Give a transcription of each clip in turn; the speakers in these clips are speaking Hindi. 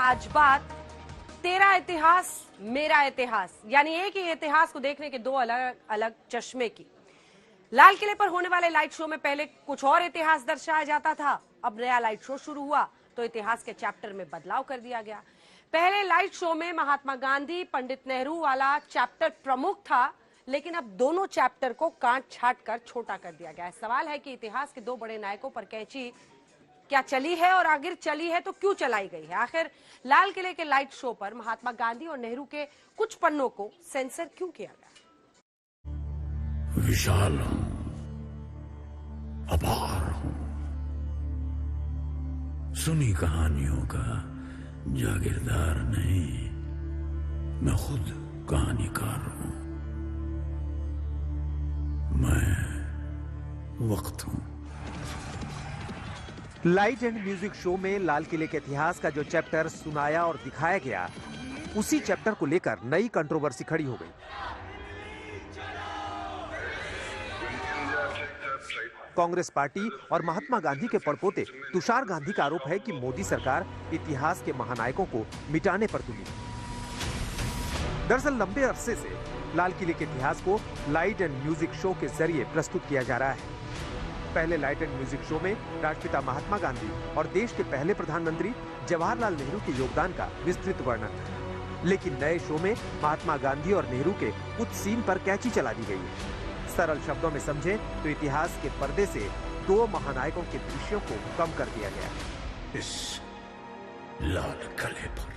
आज बात तेरा इतिहास मेरा इतिहास, यानी एक ही इतिहास को देखने के दो अलग अलग चश्मे की। लाल किले पर होने वाले लाइट शो में पहले कुछ और इतिहास दर्शाया जाता था, अब नया लाइट शो शुरू हुआ तो इतिहास के चैप्टर में बदलाव कर दिया गया। पहले लाइट शो में महात्मा गांधी पंडित नेहरू वाला चैप्टर प्रमुख था, लेकिन अब दोनों चैप्टर को काट छाट कर छोटा कर दिया गया है। सवाल है कि इतिहास के दो बड़े नायकों पर कैंची क्या चली है और अगर चली है तो क्यों चलाई गई है। आखिर लाल किले के लाइट शो पर महात्मा गांधी और नेहरू के कुछ पन्नों को सेंसर क्यों किया गया। विशाल हूं, अपार हूं, सुनी कहानियों का जागीरदार नहीं, मैं खुद कहानीकार हूं। मैं वक्त हूं। लाइट एंड म्यूजिक शो में लाल किले के इतिहास का जो चैप्टर सुनाया और दिखाया गया, उसी चैप्टर को लेकर नई कंट्रोवर्सी खड़ी हो गई। कांग्रेस पार्टी और महात्मा गांधी के पड़पोते तुषार गांधी का आरोप है कि मोदी सरकार इतिहास के महानायकों को मिटाने पर तुली। दरअसल लंबे अरसे से लाल किले के इतिहास को लाइट एंड म्यूजिक शो के जरिए प्रस्तुत किया जा रहा है। पहले लाइट एंड म्यूजिक शो में राष्ट्रपिता महात्मा गांधी और देश के पहले प्रधानमंत्री जवाहरलाल नेहरू के योगदान का विस्तृत वर्णन था, लेकिन नए शो में महात्मा गांधी और नेहरू के कुछ सीन पर कैंची चला दी गई है। सरल शब्दों में समझें तो इतिहास के पर्दे से दो महानायकों के दृश्यों को कम कर दिया गया। इस लाल किले पर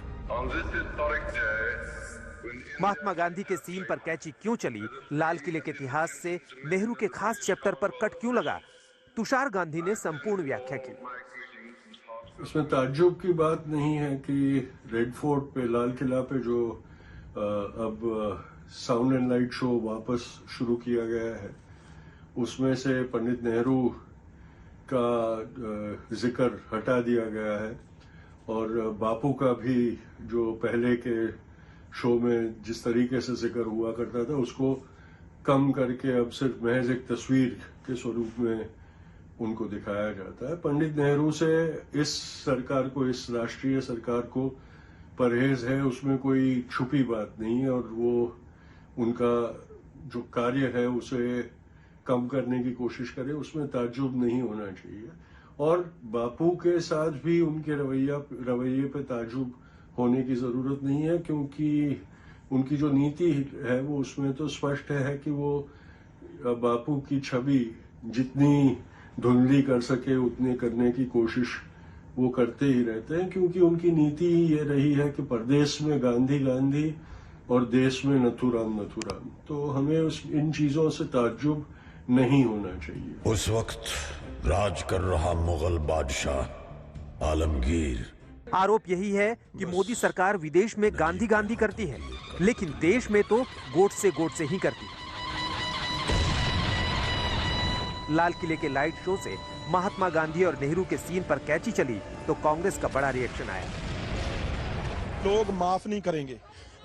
महात्मा गांधी के सीन पर कैंची क्यों चली, लाल किले के इतिहास से नेहरू के खास चैप्टर पर कट क्यों लगा, तुषार गांधी ने संपूर्ण व्याख्या की। इसमें ताज्जुब की बात नहीं है कि रेड फोर्ट पे, लाल किला पे जो अब साउंड एंड लाइट शो वापस शुरू किया गया है, उसमें से पंडित नेहरू का जिक्र हटा दिया गया है और बापू का भी जो पहले के शो में जिस तरीके से जिक्र हुआ करता था उसको कम करके अब सिर्फ महज एक तस्वीर के स्वरूप में उनको दिखाया जाता है। पंडित नेहरू से इस सरकार को, इस राष्ट्रीय सरकार को परहेज है, उसमें कोई छुपी बात नहीं है और वो उनका जो कार्य है उसे कम करने की कोशिश करे, उसमें ताज्जुब नहीं होना चाहिए। और बापू के साथ भी उनके रवैये पे ताज्जुब होने की जरूरत नहीं है, क्योंकि उनकी जो नीति है वो उसमें तो स्पष्ट है कि वो बापू की छवि जितनी धुंधली कर सके उतनी करने की कोशिश वो करते ही रहते हैं, क्योंकि उनकी नीति ये रही है कि परदेश में गांधी गांधी और देश में नथुराम नथुराम। तो हमें इन चीजों से ताज्जुब नहीं होना चाहिए। उस वक्त राज कर रहा मुगल बादशाह आलमगीर। आरोप यही है कि मोदी सरकार विदेश में गांधी गांधी करती है, लेकिन देश में तो गोट से ही करती है। लाल किले के लाइट शो से महात्मा गांधी और नेहरू के सीन पर कैंची चली तो कांग्रेस का बड़ा रिएक्शन आया। लोग माफ नहीं करेंगे।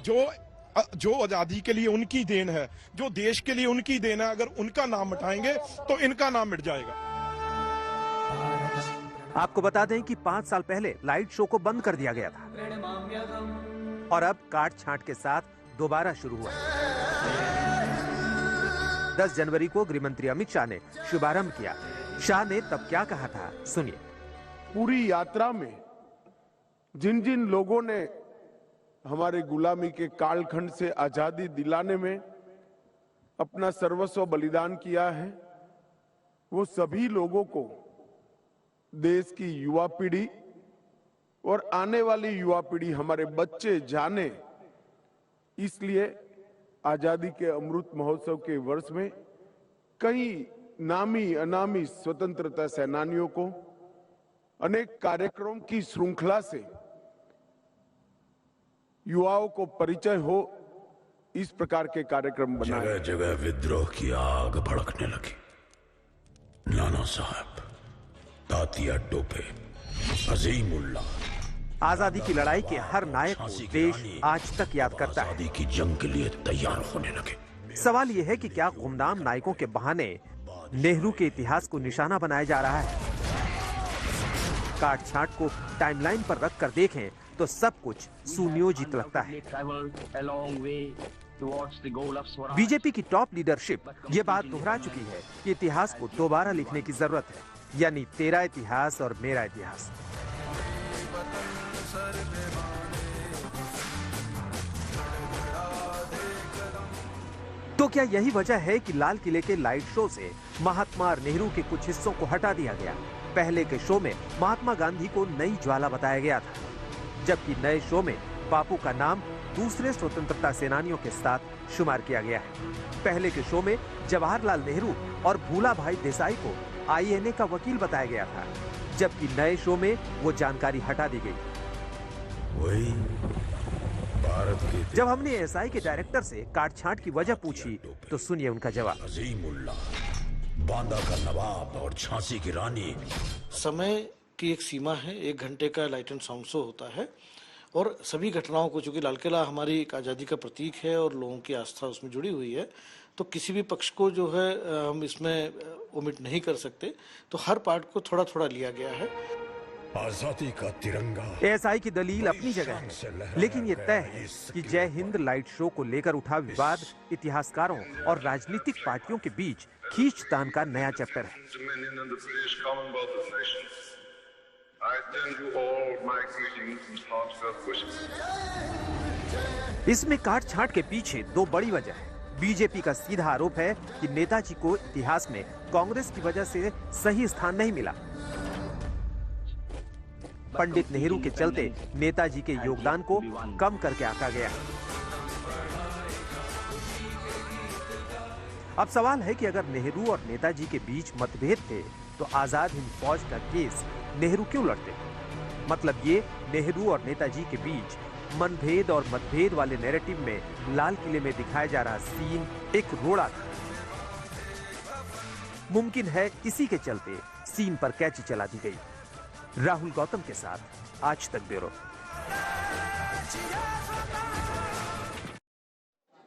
जो आजादी के लिए उनकी देन है, जो देश के लिए उनकी देन है, अगर उनका नाम मिटाएंगे तो इनका नाम मिट जाएगा। आपको बता दें कि 5 साल पहले लाइट शो को बंद कर दिया गया था और अब काट छांट के साथ दोबारा शुरू हुआ। 10 जनवरी को गृहमंत्री अमित शाह ने शुभारंभ किया। शाह ने तब क्या कहा था, सुनिए। पूरी यात्रा में जिन जिन लोगों ने हमारे गुलामी के कालखंड से आजादी दिलाने में अपना सर्वस्व बलिदान किया है, वो सभी लोगों को देश की युवा पीढ़ी और आने वाली युवा पीढ़ी, हमारे बच्चे जाने, इसलिए आजादी के अमृत महोत्सव के वर्ष में कई नामी अनामी स्वतंत्रता सेनानियों को अनेक कार्यक्रम की श्रृंखला से युवाओं को परिचय हो, इस प्रकार के कार्यक्रम बनाए। जगह जगह विद्रोह की आग भड़कने लगी। नाना साहब, तातिया टोपे, अजीमुल्लाह। आजादी की लड़ाई के हर नायक को देश आज तक याद करता है। आजादी की जंग के लिए तैयार होने लगे। सवाल यह है कि क्या गुमनाम नायकों के बहाने नेहरू के इतिहास को निशाना बनाया जा रहा है। काट छांट को टाइमलाइन पर रखकर देखें तो सब कुछ सुनियोजित लगता है। बीजेपी की टॉप लीडरशिप ये बात दोहरा चुकी है कि इतिहास को दोबारा लिखने की जरूरत है, यानी तेरा इतिहास और मेरा इतिहास। तो क्या यही वजह है कि लाल किले के लाइट शो से महात्मा और नेहरू के कुछ हिस्सों को हटा दिया गया? पहले के शो में महात्मा गांधी को नई ज्वाला बताया गया था, जबकि नए शो में बापू का नाम दूसरे स्वतंत्रता सेनानियों के साथ शुमार किया गया है। पहले के शो में जवाहरलाल नेहरू और भूला भाई देसाई को आईएनए का वकील बताया गया था, जबकि नए शो में वो जानकारी हटा दी गई। वही भारत के जब हमने एसआई के डायरेक्टर से काट-छांट की वजह पूछी तो सुनिए उनका जवाब। अजीमुल्लाह, बांदा का नवाब और झांसी की रानी। समय की एक सीमा है, 1 घंटे का लाइट एंड साउंड शो होता है और सभी घटनाओं को, चूंकि लाल किला हमारी एक आज़ादी का प्रतीक है और लोगों की आस्था उसमें जुड़ी हुई है, तो किसी भी पक्ष को जो है हम इसमें ओमिट नहीं कर सकते, तो हर पार्ट को थोड़ा थोड़ा लिया गया है। आजादी का तिरंगा एएसआई की दलील अपनी जगह है, लेकिन ये तय है कि जय हिंद लाइट शो को लेकर उठा विवाद इतिहासकारों और राजनीतिक पार्टियों के बीच खींचतान का नया चैप्टर है। इसमें काट-छांट के पीछे 2 बड़ी वजह है। बीजेपी का सीधा आरोप है कि नेताजी को इतिहास में कांग्रेस की वजह से सही स्थान नहीं मिला। पंडित नेहरू के चलते नेताजी के योगदान को कम करके आंका गया। अब सवाल है कि अगर नेहरू और नेताजी के बीच मतभेद थे तो आजाद हिंद फौज का केस नेहरू क्यों लड़ते? मतलब ये नेहरू और नेताजी के बीच मनभेद और मतभेद वाले नैरेटिव में लाल किले में दिखाया जा रहा सीन एक रोड़ा था। मुमकिन है इसी के चलते सीन पर कैची चला दी गई। राहुल गौतम के साथ आज तक ब्यूरो।